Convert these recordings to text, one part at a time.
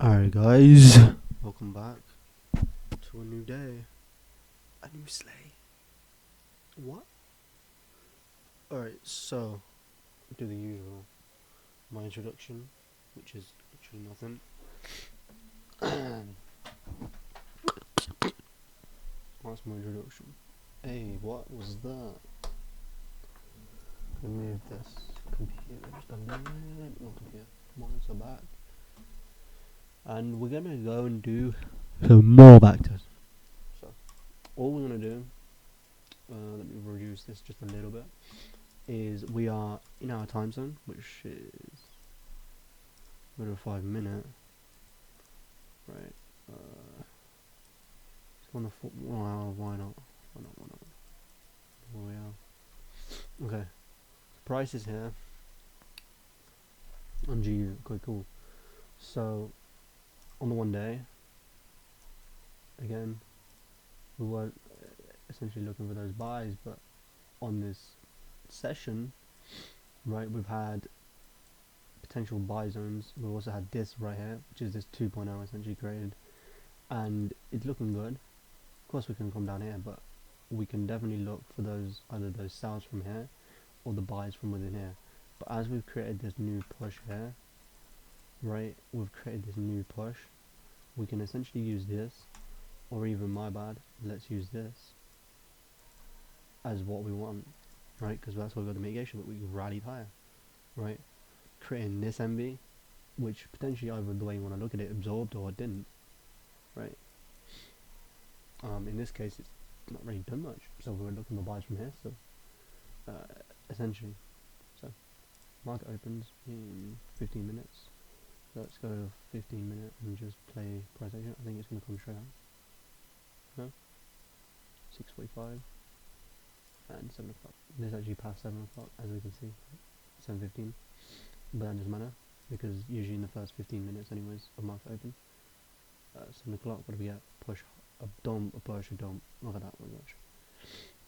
Alright guys, welcome back to a new day, a new slay. What? Alright, so, do the usual, my introduction, which is literally nothing. What's my introduction? Hey, what was that? Let me move this computer just a little bit, not computer, monitor back. And we're gonna go and do some more back tests. So, all we're gonna do, let me reduce this just a little bit, is we are in our time zone, which is middle 5 minute, right? It's on the 1 hour. Why not? Why not? Here we are. Okay, price is here on GU. Okay, cool. So on the 1 day, again, we weren't essentially looking for those buys, but on this session, right, we've had potential buy zones. We've also had this right here, which is this 2.0 essentially created, and it's looking good. Of course we can come down here, but we can definitely look for those, either those sells from here or the buys from within here. But as we've created this new push here, right, we've created this new push, we can essentially use this, or even, my bad, let's use this as what we want, right, because that's why we got the mitigation, but we rallied higher, right, creating this MB, which potentially, either the way you want to look at it, absorbed or it didn't, right. In this case it's not really done much, so we're looking for buys from here. So essentially, so market opens in 15 minutes, so let's go to 15 minute and just play price action. I think it's going to come straight out. No, 6:45 and 7 o'clock. This actually past 7 o'clock, as we can see, 7:15, but that doesn't matter because usually in the first 15 minutes anyways of market open. 7 o'clock, what do we get? Push, a dump, a push, a dump. Look at that one, much,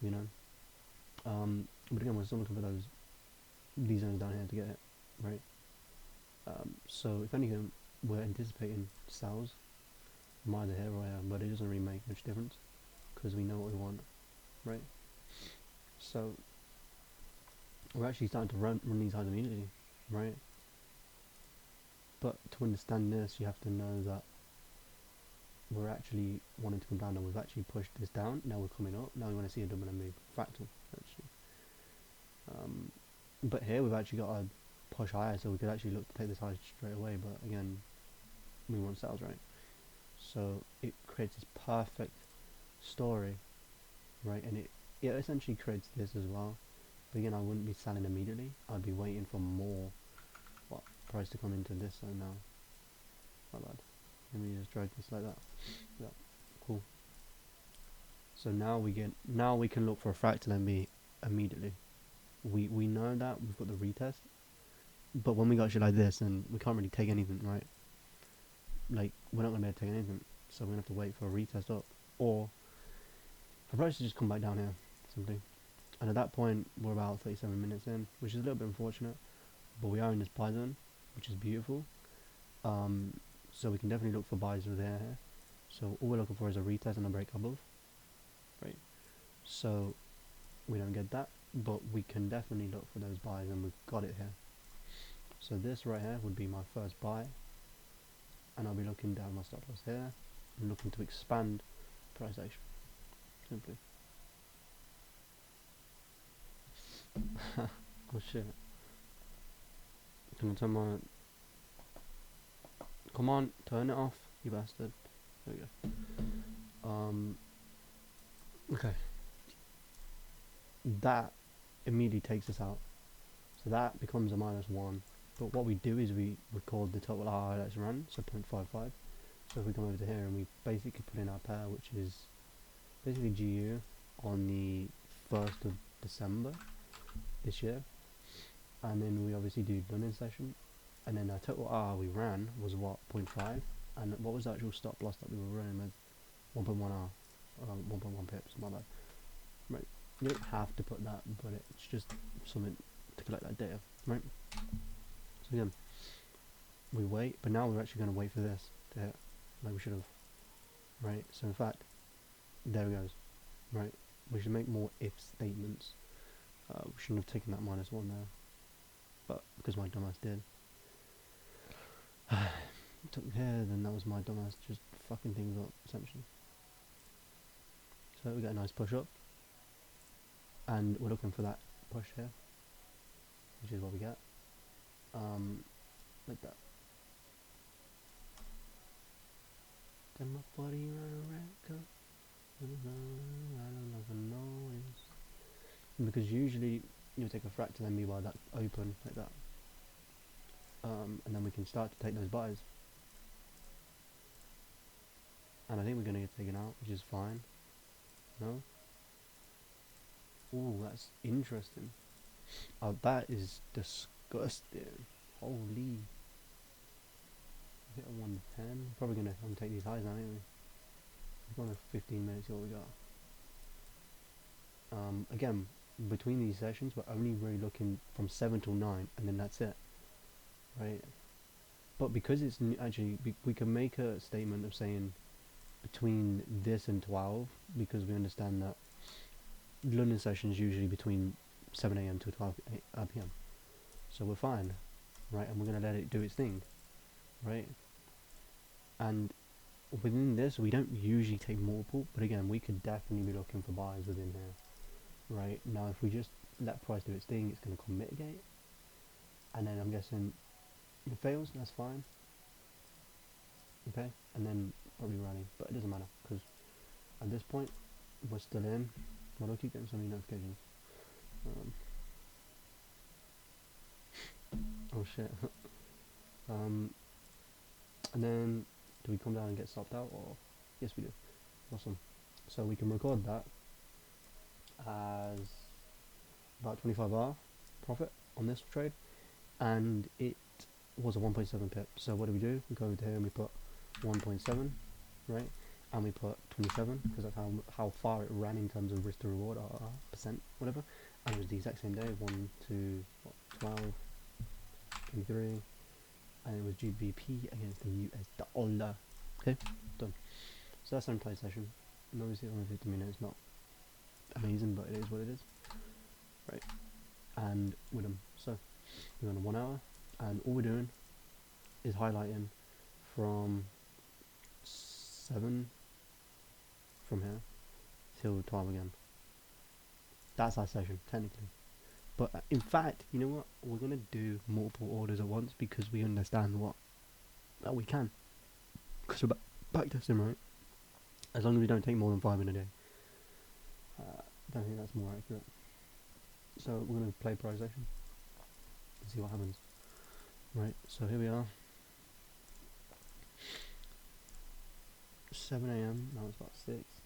you know. But again, we're still looking for these zones down here to get it, right? So if anything, we're anticipating sells from either here or here, but it doesn't really make much difference because we know what we want, right? So we're actually starting to run these highs immediately, right? But to understand this, you have to know that we're actually wanting to come down, and we've actually pushed this down. Now we're coming up. Now we want to see a double MB fractal, actually. But here we've actually got a push higher, so we could actually look to take this high straight away. But again, we want sales, right? So it creates this perfect story, right? And it essentially creates this as well. But again, I wouldn't be selling immediately. I'd be waiting for more price to come into this zone now. My bad. Let me just drag this like that. Yeah, cool. So now we can look for a fractal MB immediately. We know that we've got the retest, but when we got shit like this, and we can't really take anything, right? Like, we're not gonna be able to take anything, so we're gonna have to wait for a retest up, or for price to just come back down here, simply. And at that point, we're about 37 minutes in, which is a little bit unfortunate, but we are in this buy zone, which is beautiful. So we can definitely look for buys over there. So all we're looking for is a retest and a break above, right? So we don't get that, but we can definitely look for those buys, and we've got it here. So this right here would be my first buy, and I'll be looking down my stop loss here and looking to expand price action, simply. Oh shit, can I turn my, come on, turn it off, you bastard. There we go. Okay, that immediately takes us out, so that becomes a -1. But what we do is we record the total RR that's run, so 0.55. So if we come over to here and we basically put in our pair, which is basically GU on the 1st of December this year, and then we obviously do London session, and then our total RR we ran was what, 0.5, and what was the actual stop loss that we were running with? 1.1 R, 1.1 pips, my bad. Right, you don't have to put that, but it's just something to collect that data, right? So again, we wait, but now we're actually going to wait for this to hit like we should have, right? So in fact, there it goes, right? We should make more if statements. We shouldn't have taken that -1 there, but because my dumbass did. Took here, then that was my dumbass just fucking things up, essentially. So we get a nice push up, and we're looking for that push here, which is what we get. Like that. Because usually you'll take a fractal MB while that's open, like that. And then we can start to take those buys. And I think we're going to get taken out, which is fine. No? Ooh, that's interesting. Oh, that is disgusting. Holy. Hit a 110. Probably going to take these highs now, anyway. We've gone 15 minutes, see what we got. Again, between these sessions, we're only really looking from 7 till 9, and then that's it. Right? But because it's actually, we can make a statement of saying between this and 12, because we understand that London session is usually between 7 AM to 12 PM. So we're fine, right? And we're going to let it do its thing, right? And within this, we don't usually take multiple, but again, we could definitely be looking for buys within here, right? Now, if we just let price do its thing, it's going to come mitigate. And then I'm guessing if it fails, that's fine. Okay, and then probably rally, but it doesn't matter, because at this point, we're still in. Well, I'll keep getting so many notifications. Oh shit. And then, do we come down and get stopped out, or? Yes we do. Awesome. So we can record that as about 25R profit on this trade, and it was a 1.7 pip. So what do? We go over here and we put 1.7, right? And we put 27, because that's how far it ran in terms of risk to reward, or percent, whatever. And it was the exact same day, 1 to 12, 23, and it was GBP against the US dollar. Okay, done. So that's an entire session. And obviously only 50 minutes, not amazing, but it is what it is. Right, and with them. So we're on a 1 hour, and all we're doing is highlighting from 7 from here till 12 again. That's our session, technically. But in fact, you know what? We're going to do multiple orders at once, because we understand that we can. Because we're back testing, right? As long as we don't take more than 5 in a day. I don't think that's more accurate. So we're going to play price action and see what happens. Right, so here we are. 7 AM, now it's about 6.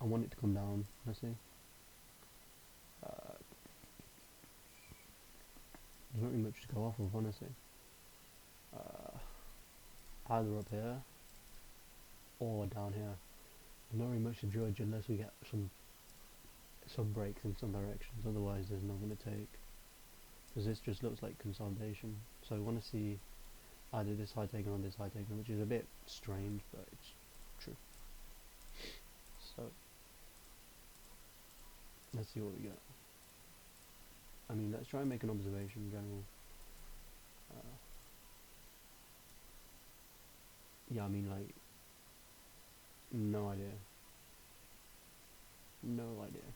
I want it to come down, let's see. There's not really much to go off of, honestly. Either up here or down here. There's not really much to judge unless we get some breaks in some directions. Otherwise, there's nothing to take. Because this just looks like consolidation. So I want to see either this high taken or this high taken, which is a bit strange, but it's true. So let's see what we get. I mean, let's try and make an observation in general. Yeah, I mean, like, no idea. No idea.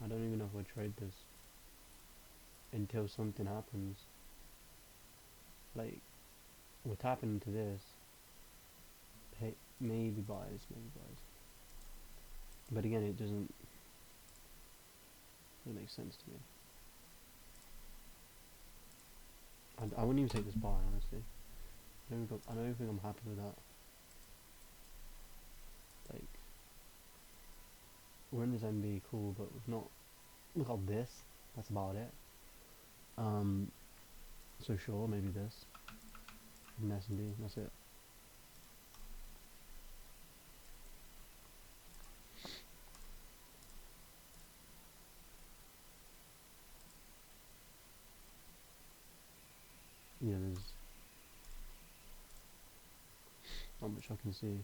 I don't even know if I trade this until something happens. Like, we're tapping into this. Maybe buys. But again, it doesn't make sense to me. I wouldn't even take this buy, honestly. I don't think I'm happy with that. Like, we're in this MB, cool, but we've not. Look at this. That's about it. So sure, maybe this. And S&D, that's it. yeah, there's not much I can see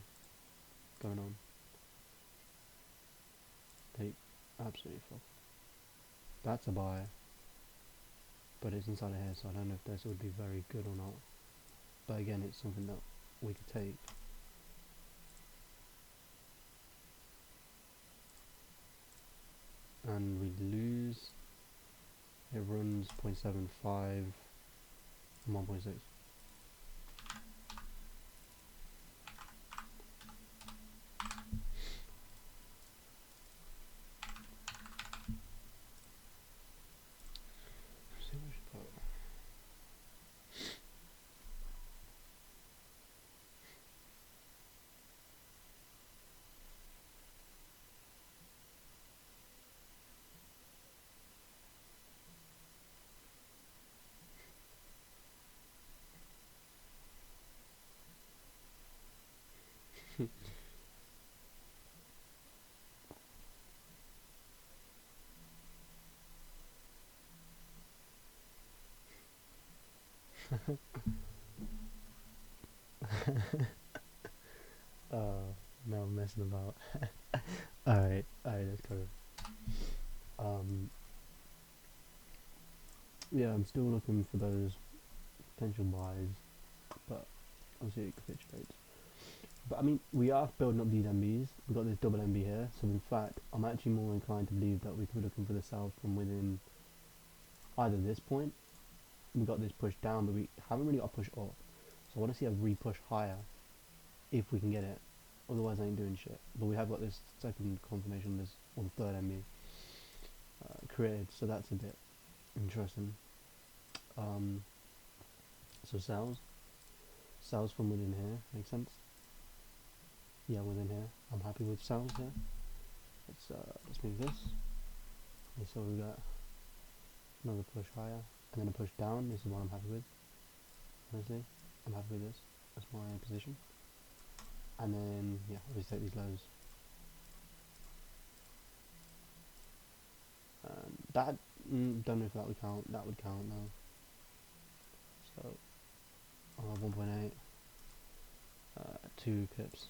going on. Take absolutely fuck. That's a buy, but it's inside of here, so I don't know if this would be very good or not. But again, it's something that we could take. And we lose. It runs 0.75 and 1.6. See what we should put. No, I'm messing about. Alright, let's go. Yeah, I'm still looking for those potential buys, but obviously it capitulates. But I mean, we are building up these MBs. We've got this double MB here, so in fact, I'm actually more inclined to believe that we could be looking for the sales from within either this point. We got this push down, but we haven't really got a push up. So I want to see a re-push higher if we can get it. Otherwise, I ain't doing shit. But we have got this second confirmation, this or the third MB created, so that's a bit interesting. So sales from within here makes sense. Yeah, within here, I'm happy with sales here. Let's move this. Okay, so we got another push higher, and then a push down. This is what I'm happy with. Honestly, I'm happy with this. That's my position. And then yeah, obviously take these lows. That don't know if that would count. That would count now. So 1.8, 2 pips.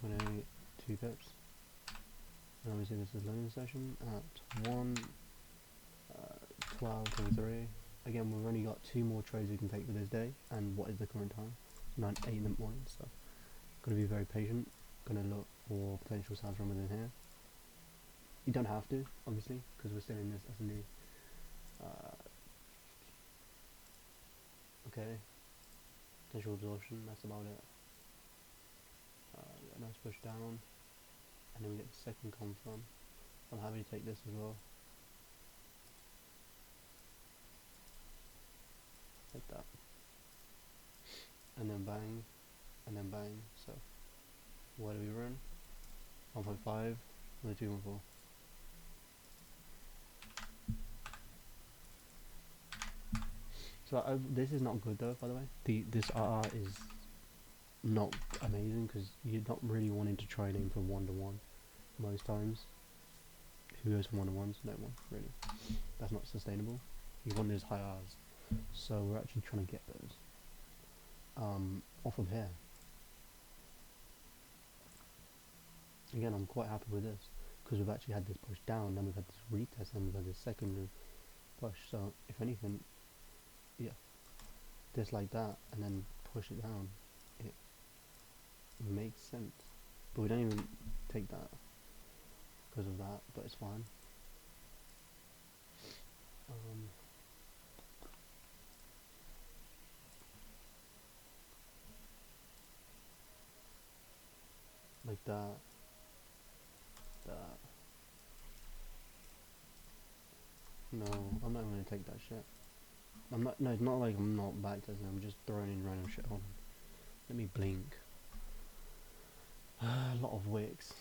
1.8, 2 pips. And obviously this is learning session at 1, 12:23. Again, we've only got 2 more trades we can take for this day. And what is the current time? 9:08 in the morning. So gotta be very patient. Gonna look for potential sales from within here. You don't have to, obviously, because we're still in this S&D. Okay, potential absorption, that's about it. Yeah, nice push down, and then we get the second confirm. I'm happy to take this as well, like that, and then bang, and then bang. So where do we run? 1.5, another 2.4. So this is not good though, by the way. This RR is not amazing because you're not really wanting to try and aim for 1-to-1 most times. Who goes for 1-to-1s? No one, really. That's not sustainable. You want those high R's. So we're actually trying to get those off of here. Again, I'm quite happy with this because we've actually had this push down, then we've had this retest, and we've had this second push. So if anything, yeah, just like that, and then push it down, it makes sense. But we don't even take that because of that, but it's fine. Like that. No, I'm not going to take that shit. I'm not. No, it's not like I'm not backtesting. I'm just throwing in random shit on. Let me blink. A lot of wicks.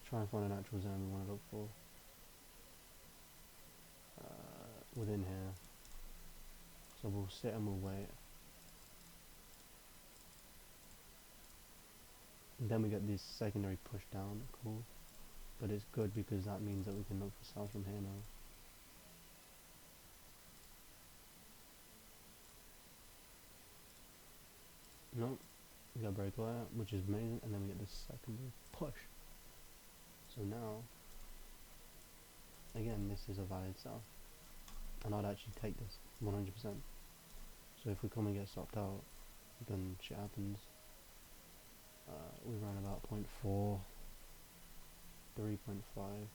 Try and find an actual zone we want to look for. Within here. So we'll sit and we'll wait. And then we get this secondary push down. Cool. But it's good because that means that we can look for sales from here now. We got break wire, which is amazing, and then we get this secondary push. So now, again, this is a valid sell, and I'd actually take this 100%. So if we come and get stopped out, then shit happens. We ran about 0.4, 3.5.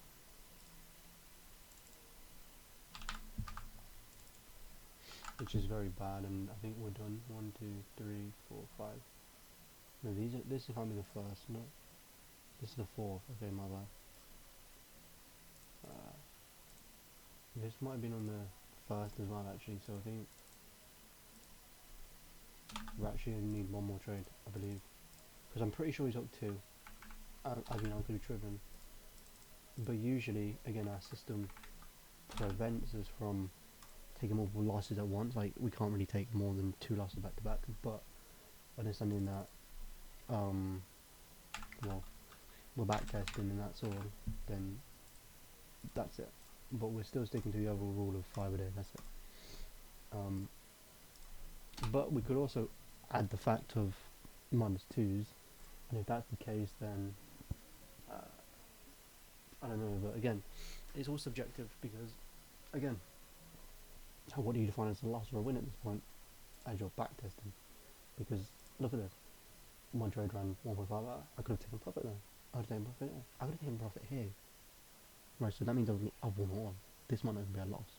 Which is very bad, and I think we're done. 1, 2, 3, 4, 5. No, this can't be the first. No, this is the fourth. Okay, my bad. This might have been on the first as well, actually. So I think we actually only need one more trade, I believe, because I'm pretty sure he's up 2. I mean, I could be tripping, but usually, again, our system prevents us from taking multiple losses at once. Like, we can't really take more than 2 losses back to back. But understanding that, well, we're back testing and that's all, then that's it. But we're still sticking to the overall rule of 5 a day. That's it. But we could also add the fact of -2s, and if that's the case, then I don't know. But again, it's all subjective because, again, what do you define as a loss or a win at this point as you're back testing? Because look at this, one trade ran 1.5 hour. I could have taken profit there. I could have taken profit there. I could have taken profit here. Right, so that means I've won all. This might not even be a loss.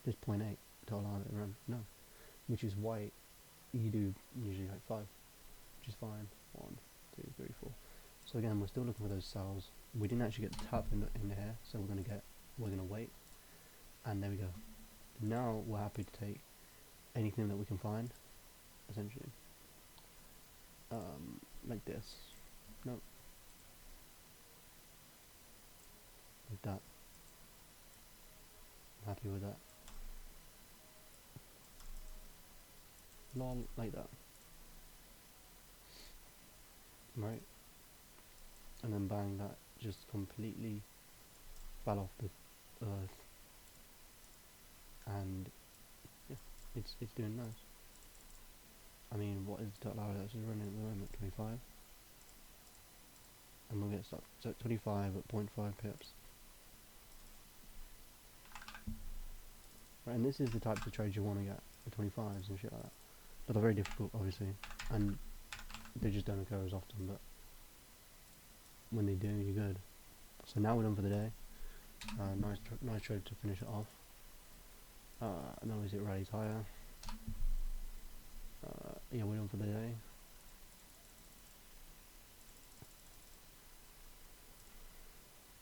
This 0.8 to allow it to run. No. Which is why you do usually like 5, which is fine. 1, 2, 3, 4. So again, we're still looking for those sells. We didn't actually get the tap in here, so we're gonna wait, and there we go. Now we're happy to take anything that we can find, essentially. Like this. No. Like that. I'm happy with that. Lol, like that. Right? And then bang, that just completely fell off the earth. And yeah, it's doing nice. I mean, what is the total hour that's running at the moment? 25? And we'll get stuck. So 25 at 0.5 pips. Right, and this is the types of trades you want to get, the 25s and shit like that. But they're very difficult, obviously, and they just don't occur as often, but when they do, you're good. So now we're done for the day. Nice trade to finish it off. And obviously it rallies higher. Yeah, we're done for the day.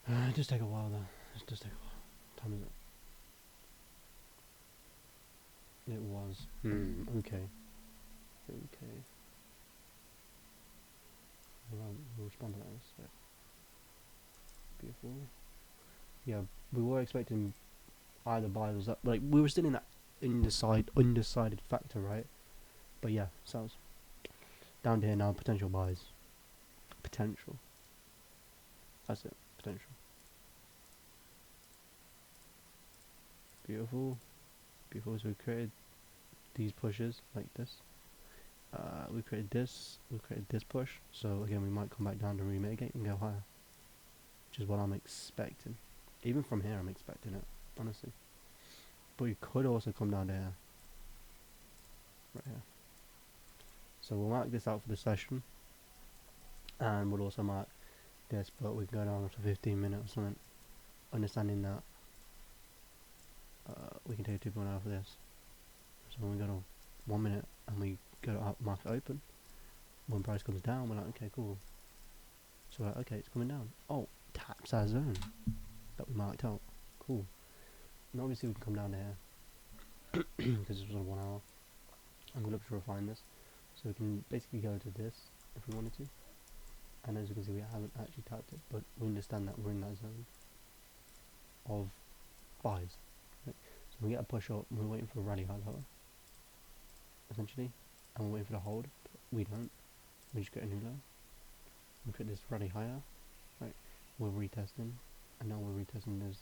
It does take a while though. It does take a while. What time is it? It was. Okay. Okay. We'll respond to that in a sec. Beautiful. Yeah, we were expecting either buy or up. Like, we were still in that undecided factor, right? But yeah, sounds down to here now. Potential buys. Potential. That's it. Potential. Beautiful. Beautiful. So we created these pushes like this. We created this push, so again we might come back down to remitigate and go higher, which is what I'm expecting. Even from here I'm expecting it, honestly. But you could also come down to here, right here. So we'll mark this out for the session, and we'll also mark this, but we can go down to 15 minutes or something, understanding that we can take a 2.0 for this. So when we go to 1 minute and we go to market open, when price comes down, we're like, okay, cool. So we're like, okay, it's coming down. Oh, taps our zone that we marked out. Cool. And obviously we can come down here because this was on 1 hour. I'm going to refine this. So we can basically go to this if we wanted to. And as you can see, we haven't actually tapped it, but we understand that we're in that zone of buys. Right? So we get a push up, we're waiting for a rally high lower, essentially, and we're waiting for the hold. But we don't. We just get a new low. We put this rally higher, right? We're retesting, and now we're retesting this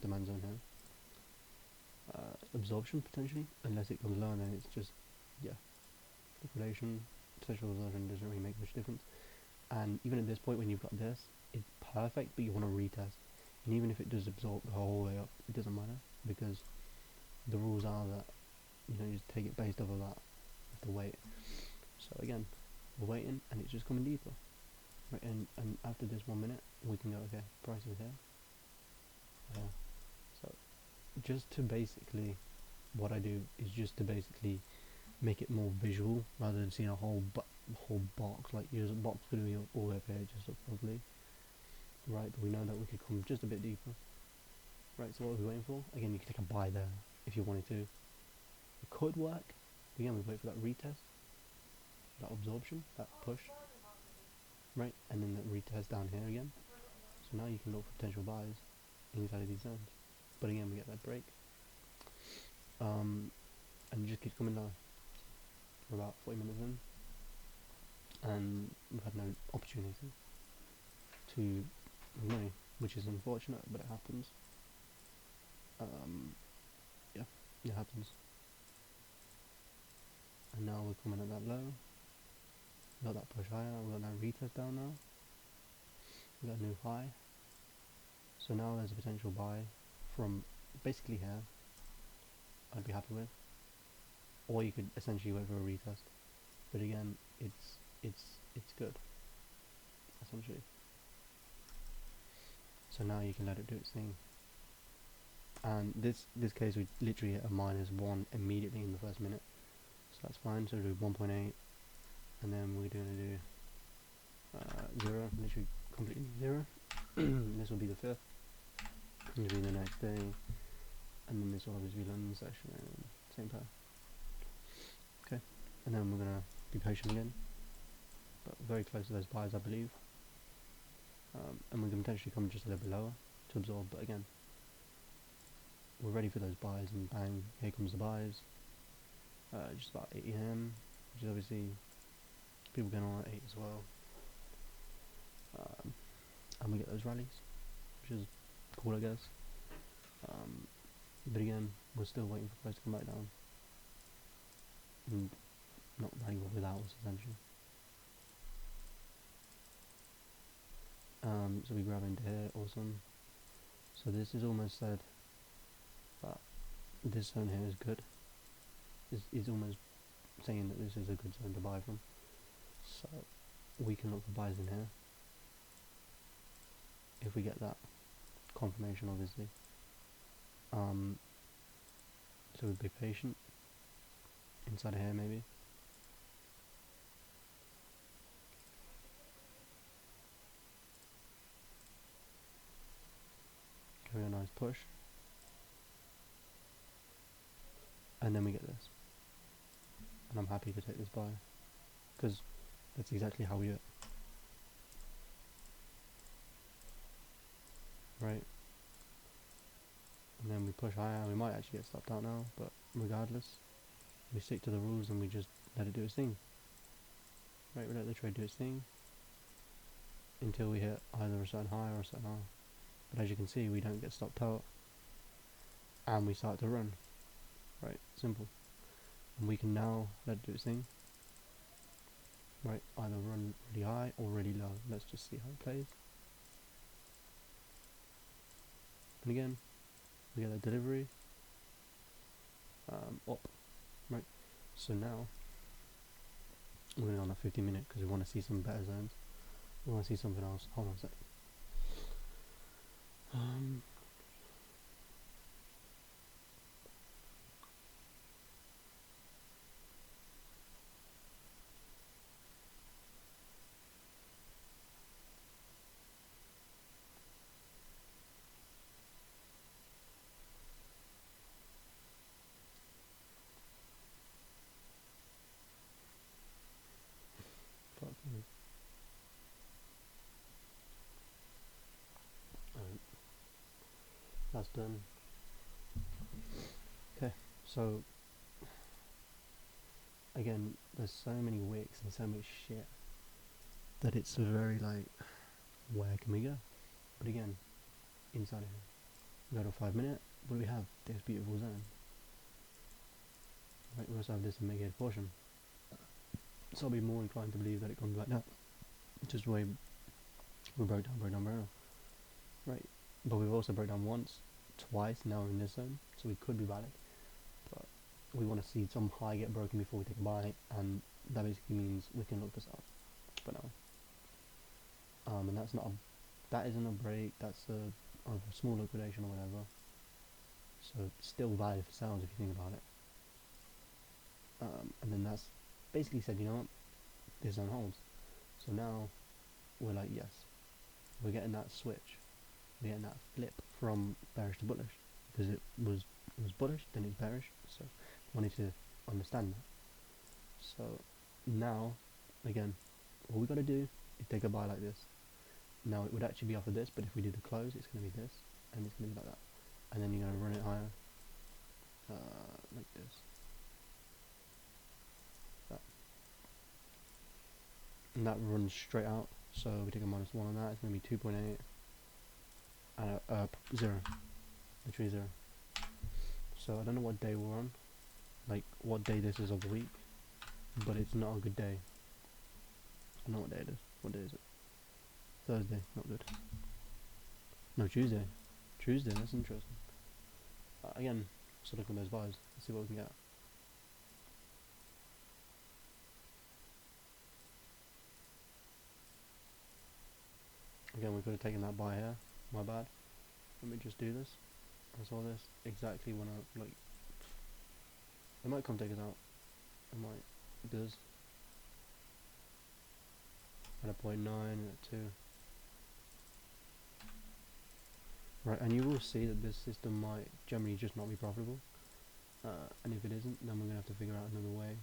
demand zone here. Absorption potentially, unless it comes lower, then it's just, yeah, liquidation, potential absorption doesn't really make much difference. And even at this point, when you've got this, it's perfect, but you want to retest. And even if it does absorb the whole way up, it doesn't matter, because the rules are that, you know, you just take it based off of that, of the weight. So again, we're waiting, and it's just coming deeper. Right, and after this 1 minute, we can go, okay, price is here. Yeah. So just to basically, what I do is just to basically make it more visual rather than seeing a whole box. Like, use a box for doing all web pages up probably. Right, but we know that we could come just a bit deeper. Right, so what are we waiting for? Again, you can take a buy there if you wanted to. It could work. Again, we wait for that retest, that absorption, that push. Right, and then that retest down here again. So now you can look for potential buys inside of these zones. But again, we get that break. And it just keeps coming down. We're about 40 minutes in, and we've had no opportunity to make money, which is unfortunate, but it happens. Yeah, it happens. And now we're coming at that low. We got that push higher. We got that retest down now. We got a new high. So now there's a potential buy from basically here. I'd be happy with. Or you could essentially wait for a retest. But again, it's good. Essentially. So now you can let it do its thing. And this case we literally hit a -1 immediately in the first minute. So that's fine. So we do 1.8, and then we're going to do 0, literally completely 0. This will be the 5th. This will be the next day, and then this will obviously be London session, same time. Okay, and then we're going to be patient again, but very close to those buys, I believe. And we can potentially come just a little bit lower to absorb, but again, we're ready for those buys, and bang, here comes the buys. Just about 8 AM, which is obviously people going on at 8 as well. And we get those rallies, which is cool, I guess. But again, we're still waiting for price to come back down, and not rally without us, essentially. So we grab into here, awesome. So this is almost said that this zone here is good. Is almost saying that this is a good zone to buy from. So we can look for buys in here if we get that confirmation, obviously. So we'd be patient inside of here, maybe. Give it a nice push, and then we get this, and I'm happy to take this buy because that's exactly how we do it. Right, and then we push higher. We might actually get stopped out now, but regardless, we stick to the rules and we just let it do its thing. Right, we let the trade do its thing until we hit either a certain high or a certain high. But as you can see, we don't get stopped out, and we start to run. Right, simple. And we can now let it do its thing. Right, either run really high or really low. Let's just see how it plays. And again, we get a delivery up. Right, so now we're going on a 50-minute because we want to see some better zones. We want to see something else. Hold on a sec. Fuck me. That's done. Okay, so again, there's so many wicks and so much shit that it's very like, where can we go? But again, inside of here, we go to 5 minute. What do we have? This beautiful zone. Right, we also have this mega portion. So I'll be more inclined to believe that it comes back down. Just the way we broke down, right? But we've also broke down once, twice, now we're in this zone, so we could be valid. But we want to see some high get broken before we take a buy, and that basically means we can look this up for now. And that isn't a break, that's a small liquidation or whatever. So it's still valid for sales if you think about it. And then that's basically said, you know what, this zone holds. So now we're like, yes, we're getting that switch, we're getting that flip from bearish to bullish, because it was bullish, then it's bearish. So wanted to understand that. So now, again, all we got to do is take a buy like this. Now it would actually be off of this, but if we do the close, it's going to be this, and it's going to be like that. And then you're going to run it higher, like this. That. And that runs straight out, so we take a -1 on that, it's going to be 2.8, and 0, literally 0. So I don't know what day we're on, like what day this is of the week, but it's not a good day. I know what day it is. What day is it? Thursday, not good. No, Tuesday. Tuesday, that's interesting. Again, so look at those buys, let's see what we can get. Again, we could have taken that buy here, my bad. Let me just do this. I saw this exactly when I, like, it might come take us out. It might, it does. At a 0.9 and at 2. Right, and you will see that this system might generally just not be profitable. And if it isn't, then we're going to have to figure out another way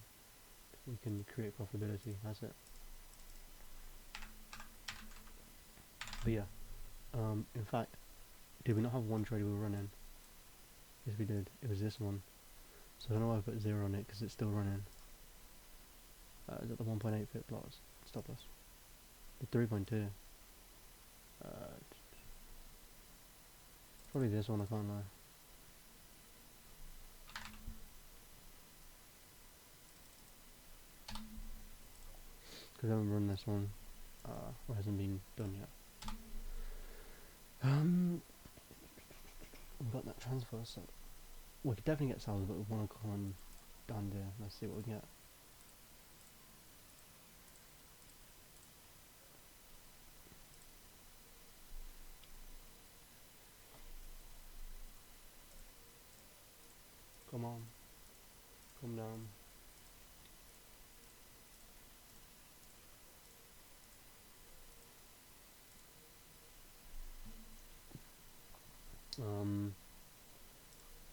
we can create profitability. That's it. But yeah, in fact, did we not have one trade we were running? Yes, we did. It was this one. So I don't know why I put 0 on it, because it's still running. Is it the 1.8 fit loss? Stop loss. The 3.2. Probably this one, I can't lie. Because I haven't run this one, or hasn't been done yet. We've got that transfer, so we could definitely get sales, but we want to come on down there. Let's see what we get. Come on, come down.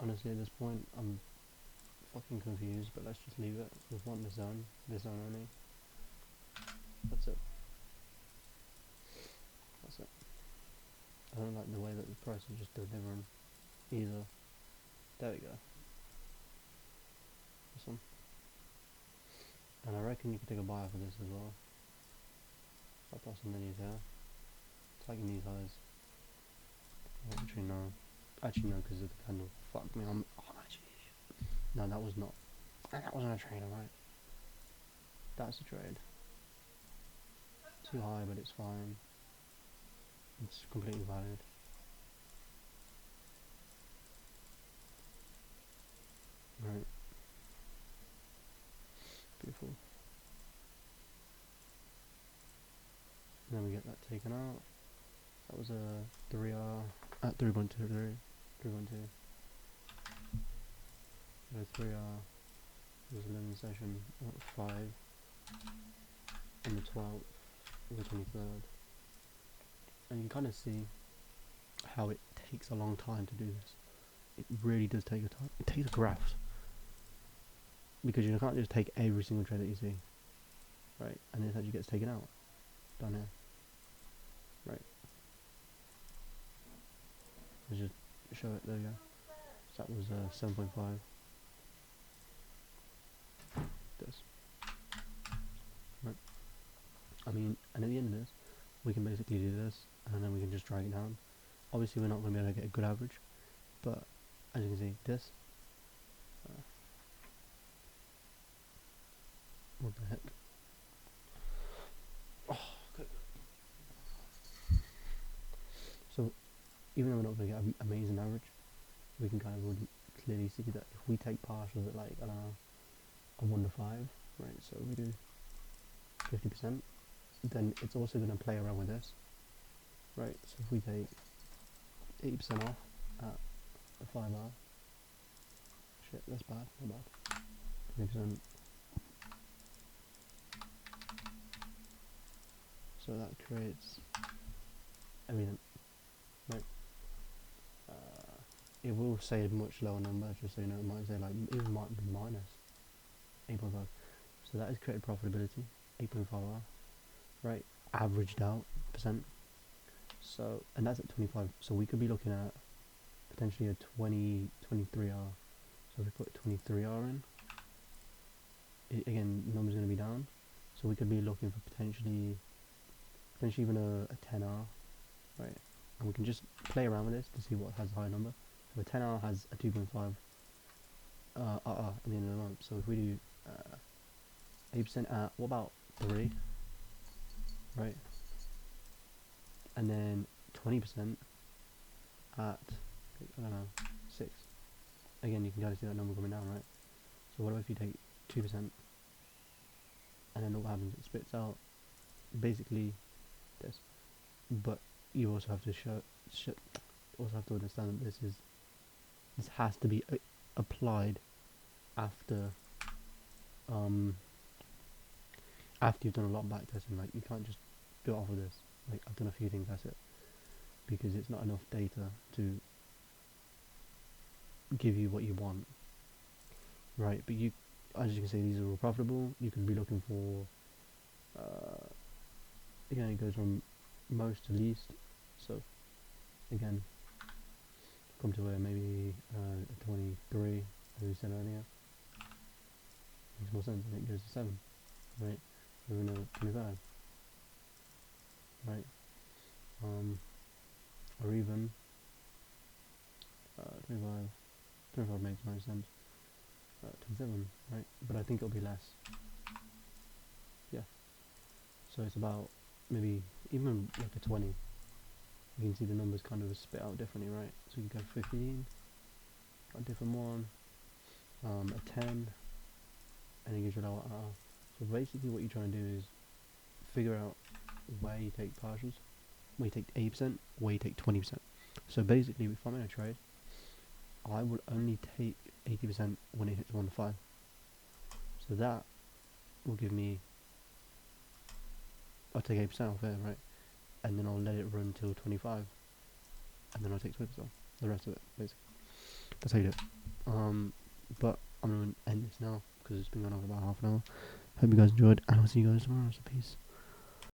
Honestly, at this point, I'm fucking confused, but let's just leave it. We want this zone only. That's it. That's it. I don't like the way that the price is just delivering either. There we go. This one. And I reckon you could take a buy for this as well. Stop loss on these here. Taking these highs. Actually no. Actually no, because of the candle. Fuck me, I'm actually. No, that was not. That wasn't a trade, alright. That's a trade. Too high, but it's fine. It's completely valid. Right. Beautiful. And then we get that taken out. That was a 3R at 3.23. 3.2. So 3R was a lemon session at 5 on the 12th, the 23rd. And you can kind of see how it takes a long time to do this. It really does take a time. It takes a graft. Because you can't just take every single trade that you see. Right? And it actually gets taken out. Down here. Right. Let's just show it, there you go. So that was 7.5. This. Right. I mean, and at the end of this, we can basically do this, and then we can just drag it down. Obviously we're not going to be able to get a good average, but as you can see, this, what the heck, even though we're not going to get an amazing average, we can kind of really clearly see that if we take partials at like, I don't know, a 1 to 5, right, so we do 50%, then it's also going to play around with this, right, so if we take 80% off at a 5R, shit, that's bad, not bad, 20%, so that creates everything, right, it will say a much lower number, just so you know, it might say like, it might be minus 8.5, so that is created profitability, 8.5R, right, averaged out percent, so, and that's at 25, so we could be looking at potentially a 23R, so if we put 23R in, again, the number's going to be down, so we could be looking for potentially even a 10R, right, and we can just play around with this to see what has a higher number. So a 10R has a 2.5 at the end of the month, so if we do 8% at, what about 3, right, and then 20% at, I don't know, 6, again you can kind of see that number coming down, right, so what if you take 2%, and then what happens, it spits out basically this, but you also have to also have to understand that this has to be applied after after you've done a lot of back testing. Like, you can't just do it off of this. Like, I've done a few things, that's it, because it's not enough data to give you what you want, right? But you, as you can see, these are all profitable. You could be looking for again, it goes from most to least, so again, come to where maybe a 23, as we said earlier, makes more sense, and it goes to 7, right, moving to 25, right, or even 25 makes more sense, 27, right, but I think it'll be less, yeah, so it's about maybe even like a 20, you can see the numbers kind of spit out differently, right, so you can go 15, a different one, a 10, and it gives you lower R. So basically what you're trying to do is figure out where you take partials, where you take 80%, where you take 20%. So basically, if I'm in a trade, I will only take 80% when it hits 1 to 5. So that will give me, I'll take 80% off there, right? And then I'll let it run till 25, and then I'll take 20%, the rest of it, basically. That's how you do it. But I'm going to end this now, because it's been going on for about half an hour. Hope you guys enjoyed, and I'll see you guys tomorrow, so peace.